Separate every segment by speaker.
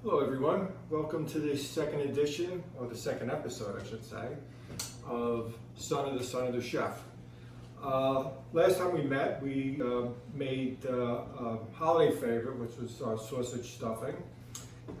Speaker 1: Hello everyone, welcome to the second edition, or the second episode I should say, of Son of the Chef. Last time we met, we made a holiday favorite, which was our sausage stuffing,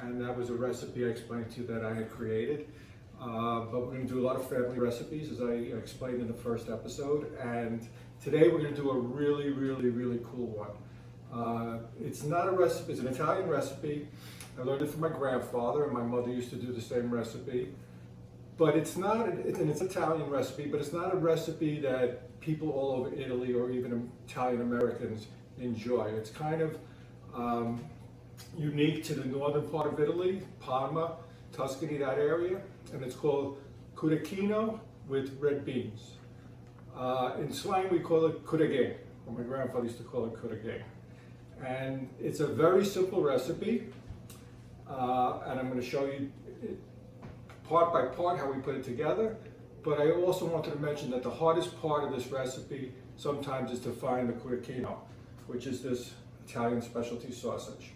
Speaker 1: and that was a recipe I explained to you that I had created. But we're going to do a lot of family recipes, as I explained in the first episode, and today we're going to do a really cool one. It's not a recipe, it's an Italian recipe. I learned it from my grandfather, and my mother used to do the same recipe. But it's not, and it's an Italian recipe, but it's not a recipe that people all over Italy or even Italian Americans enjoy. It's kind of unique to the northern part of Italy, Parma, Tuscany, that area, and it's called Cotechino with red beans. In slang, we call it cotechino, or my grandfather used to call it cotechino. And it's a very simple recipe. And I'm going to show you part by part how we put it together. But I also wanted to mention that the hardest part of this recipe sometimes is to find the Cotechino, which is this Italian specialty sausage.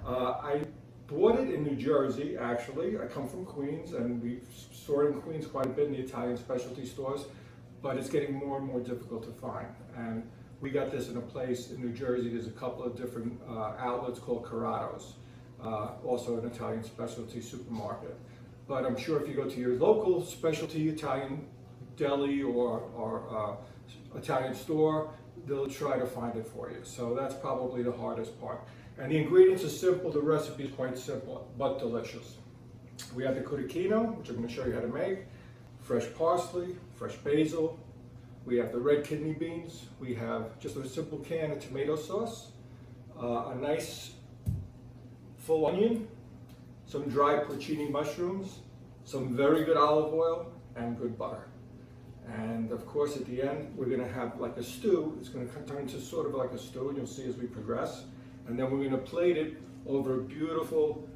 Speaker 1: I bought it in New Jersey, actually. I come from Queens, and we store it in Queens quite a bit in the Italian specialty stores, but it's getting more and more difficult to find. And we got this in a place in New Jersey. There's a couple of different outlets called Carrados. Also an Italian specialty supermarket. But I'm sure if you go to your local specialty Italian deli or Italian store, they'll try to find it for you. So that's probably the hardest part. And the ingredients are simple, the recipe is quite simple, but delicious. We have the cotechino, which I'm going to show you how to make, fresh parsley, fresh basil. We have the red kidney beans. We have just a simple can of tomato sauce, a nice full onion, some dried porcini mushrooms, some very good olive oil, and good butter. And of course at the end we're going to have like a stew. It's going to turn into sort of like a stew, and you'll see as we progress. And then we're going to plate it over a beautiful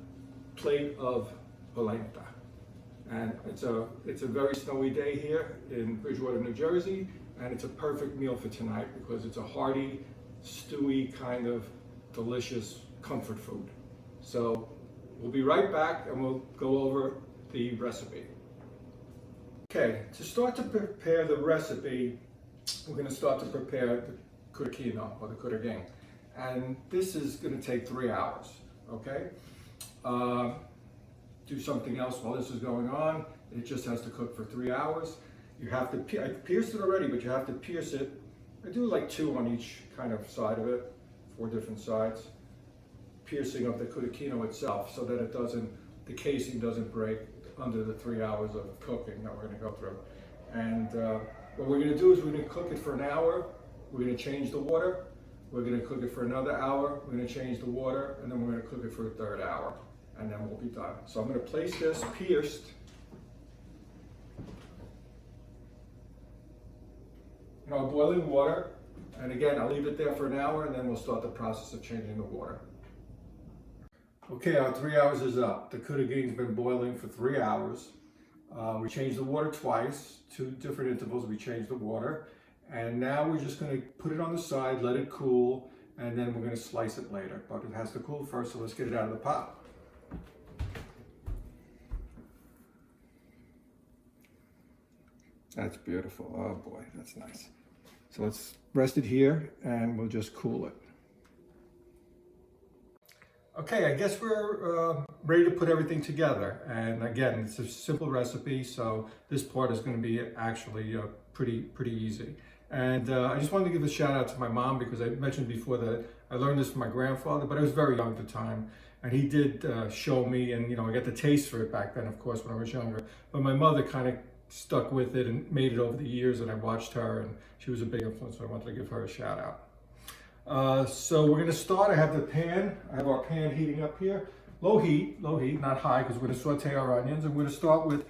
Speaker 1: plate of polenta. And it's a very snowy day here in Bridgewater, New Jersey, and it's a perfect meal for tonight because it's a hearty, stewy kind of delicious comfort food. So we'll be right back and we'll go over the recipe. Okay, to start to prepare the recipe, we're going to start to prepare the cotechino, or the cotechino. And this is going to take 3 hours, okay? Do something else while this is going on. It just has to cook for 3 hours. You have to, I pierced it already, but you have to pierce it. I do like 2 on each kind of side of it, 4 different sides. Piercing of the cotechino itself so that it doesn't, the casing doesn't break under the 3 hours of cooking that we're going to go through. And what we're going to do is we're going to cook it for an hour. We're going to change the water. We're going to cook it for another hour. We're going to change the water, and then we're going to cook it for a 3rd hour, and then we'll be done. So I'm going to place this pierced in our boiling water. And again, I'll leave it there for an hour, and then we'll start the process of changing the water. Okay, our 3 hours is up. The cotechino's been boiling for 3 hours. We changed the water twice, 2 different intervals. We changed the water, and now we're just going to put it on the side, let it cool, and then we're going to slice it later. But it has to cool first, so let's get it out of the pot. That's beautiful. Oh boy, that's nice. So let's rest it here, and we'll just cool it. Okay, I guess we're ready to put everything together. And again, it's a simple recipe, so this part is going to be actually pretty easy. And I just wanted to give a shout out to my mom, because I mentioned before that I learned this from my grandfather, but I was very young at the time. And he did show me, and I got the taste for it back then, of course, when I was younger. But my mother kind of stuck with it and made it over the years, and I watched her, and she was a big influence, so I wanted to give her a shout out. So we're going to start. I have the pan. I have our pan heating up here. Low heat, not high, because we're going to saute our onions. And we're going to start with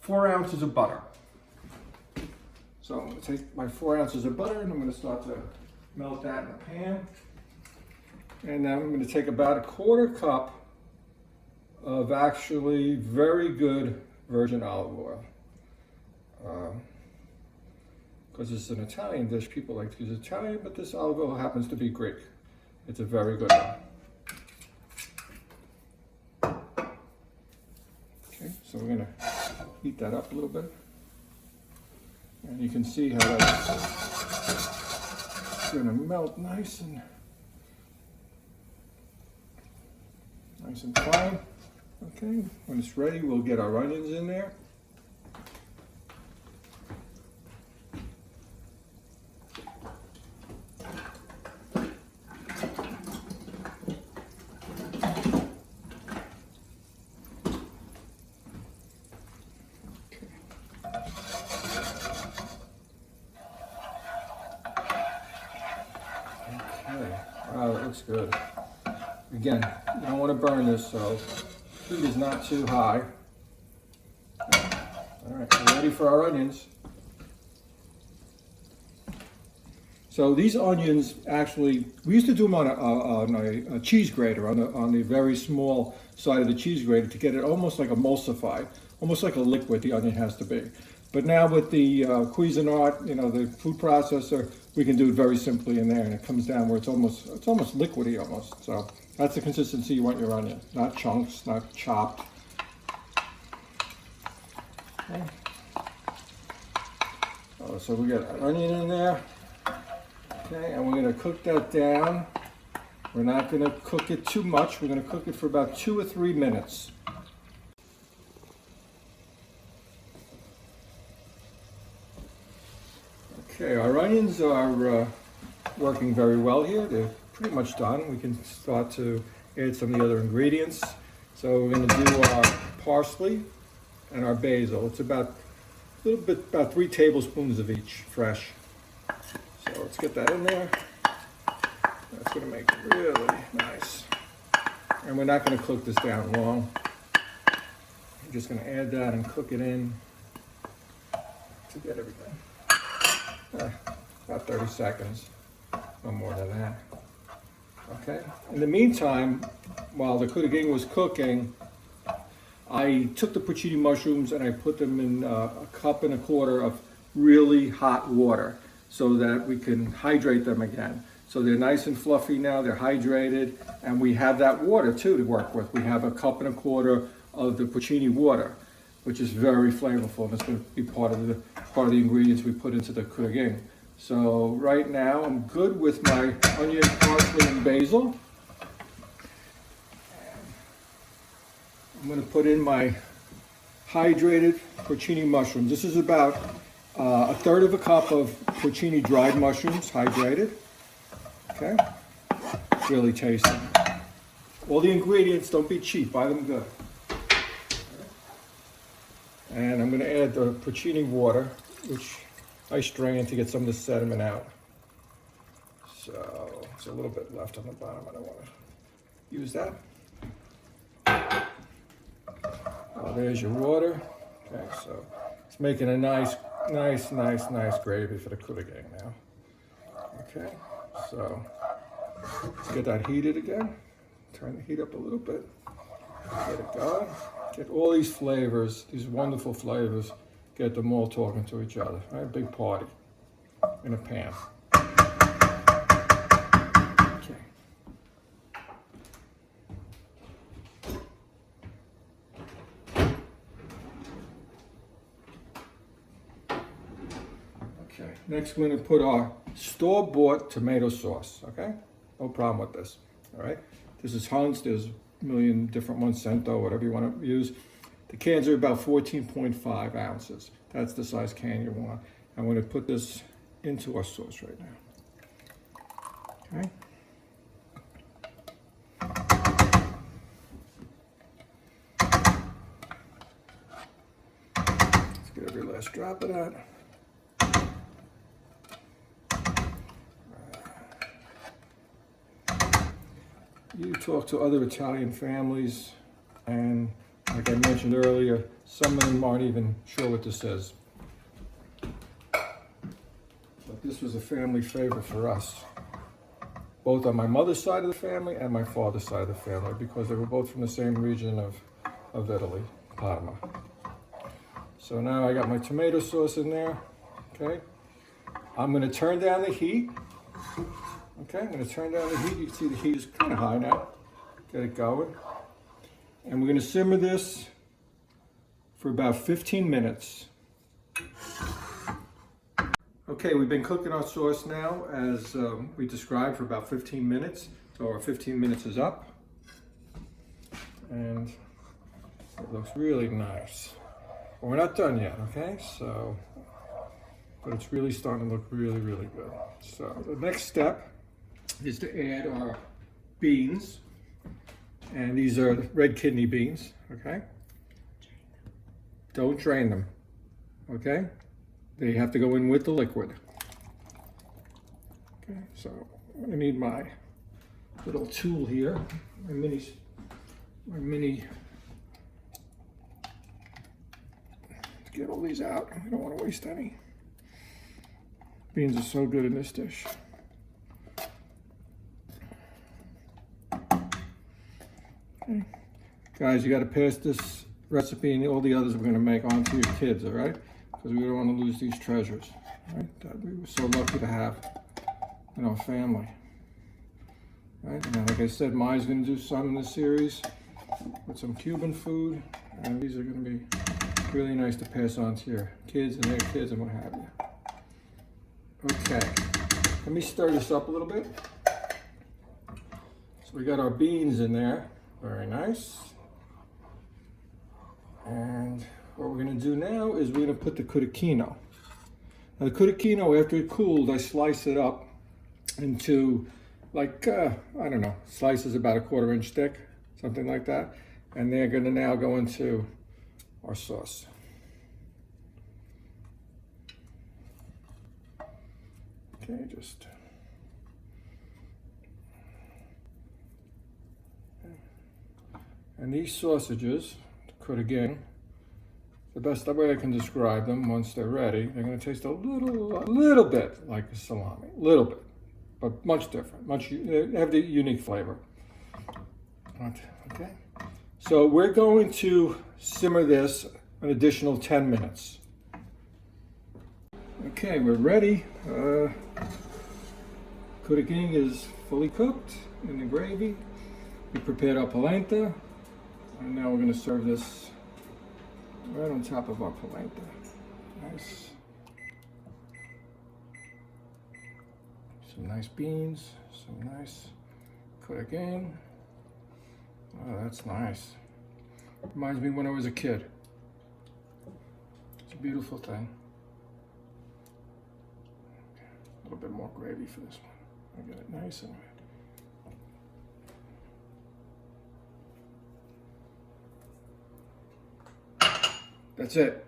Speaker 1: 4 ounces of butter. So I'm going to take my 4 ounces of butter, and I'm going to start to melt that in the pan. And now I'm going to take about a 1/4 cup of actually very good virgin olive oil. Because it's an Italian dish, people like to use Italian, but this olive oil happens to be Greek. It's a very good one. So we're gonna heat that up a little bit. And you can see how that's gonna melt nice and fine. Okay, when it's ready, we'll get our onions in there. Wow, that looks good. Again, you don't want to burn this, so heat is not too high. All right, we're ready for our onions. So these onions, actually, we used to do them on a cheese grater, on the very small side of the cheese grater to get it almost like emulsified, almost like a liquid the onion has to be. But now with the Cuisinart, the food processor, we can do it very simply in there, and it comes down where it's almost liquidy almost. So that's the consistency you want your onion, not chunks, not chopped. Okay. Oh, so we got onion in there. Okay, and we're going to cook that down. We're not going to cook it too much. We're going to cook it for about 2 or 3 minutes. Okay, our onions are working very well here. They're pretty much done. We can start to add some of the other ingredients. So we're going to do our parsley and our basil. It's about 3 tablespoons of each, fresh. So let's get that in there. That's going to make it really nice. And we're not going to cook this down long. I'm just going to add that and cook it in to get everything. About 30 seconds, no more than that. Okay. In the meantime, while the cotechino was cooking, I took the porcini mushrooms and I put them in a cup and a quarter of really hot water so that we can hydrate them again. So they're nice and fluffy now, they're hydrated, and we have that water too to work with. We have a cup and a quarter of the porcini water, which is very flavorful, and it's going to be part of the ingredients we put into the cotechino. So right now I'm good with my onion, parsley, and basil. I'm going to put in my hydrated porcini mushrooms. This is about 1/3 of a cup of porcini dried mushrooms, hydrated. Okay, really tasty. All the ingredients, don't be cheap, buy them good. And I'm going to add the porcini water, which I strain to get some of the sediment out. So it's a little bit left on the bottom. I don't want to use that. Oh, there's your water. Okay, so it's making a nice gravy for the cotechino now. Okay, so let's get that heated again. Turn the heat up a little bit. Get it going. Get all these flavors, these wonderful flavors, get them all talking to each other. Right? Big party in a pan. Okay. Okay. Next, we're going to put our store-bought tomato sauce. Okay. No problem with this. All right. This is Hunt's. There's a million different ones, Cento, whatever you want to use. The cans are about 14.5 ounces. That's the size can you want. I'm going to put this into our sauce right now. Okay. Let's get every last drop of that. You talk to other Italian families, and like I mentioned earlier, some of them aren't even sure what this is. But this was a family favorite for us, both on my mother's side of the family and my father's side of the family, because they were both from the same region of Italy, Parma. So now I got my tomato sauce in there, okay? I'm gonna turn down the heat. Okay, I'm going to turn down the heat. You can see the heat is kind of high now. Get it going. And we're going to simmer this for about 15 minutes. Okay, we've been cooking our sauce now as we described for about 15 minutes. So our 15 minutes is up. And it looks really nice. But we're not done yet, okay? So, but it's really starting to look really, really good. So the next step is to add our beans. And these are red kidney beans, okay? Don't drain them, okay? They have to go in with the liquid. Okay, so I'm gonna need my little tool here, my mini, to get all these out. I don't want to waste any. Beans are so good in this dish. Okay. Guys, you got to pass this recipe and all the others we're going to make on to your kids, all right? Because we don't want to lose these treasures, right? That we were so lucky to have in our family. Right? And like I said, Maya's going to do some in this series with some Cuban food, and these are going to be really nice to pass on to your kids and their kids and what have you. Okay, let me stir this up a little bit. So we got our beans in there, very nice. And what we're going to do now is we're going to put the cotechino. Now the cotechino, after it cooled, I slice it up into like, I don't know, slices about a 1/4 inch thick, something like that. And they're going to now go into our sauce. Okay, just. And these sausages, to cook again, the best way I can describe them once they're ready, they're going to taste a little bit like a salami, a little bit, but much different. They have the unique flavor. Okay, so we're going to simmer this an additional 10 minutes. Okay, we're ready. Cotechino is fully cooked in the gravy. We prepared our polenta, and now we're going to serve this right on top of our polenta. Nice. Some nice beans, some nice cotechino. Oh, that's nice. Reminds me when I was a kid. It's a beautiful thing. Okay, a little bit more gravy for this one. I get it nice and red. That's it.